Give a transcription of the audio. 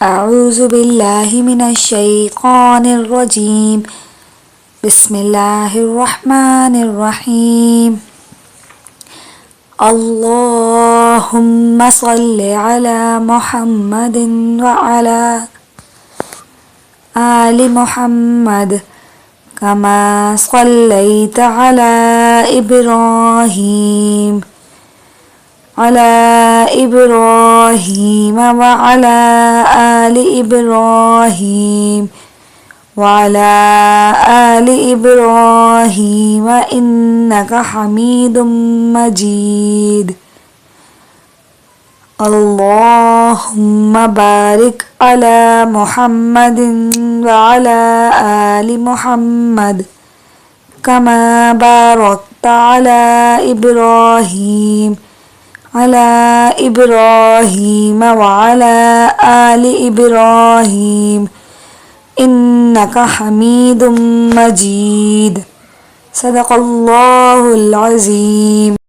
أعوذ بالله من الشيطان الرجيم. بسم الله الرحمن الرحيم. اللهم صل على محمد وعلى آل محمد كما صليت على إبراهيم وعلى آل إبراهيم إنك حميد مجيد. اللهم بارك على محمد وعلى آل محمد كما باركت على إبراهيم وعلى آل إبراهيم إنك حميد مجيد. صدق الله العظيم.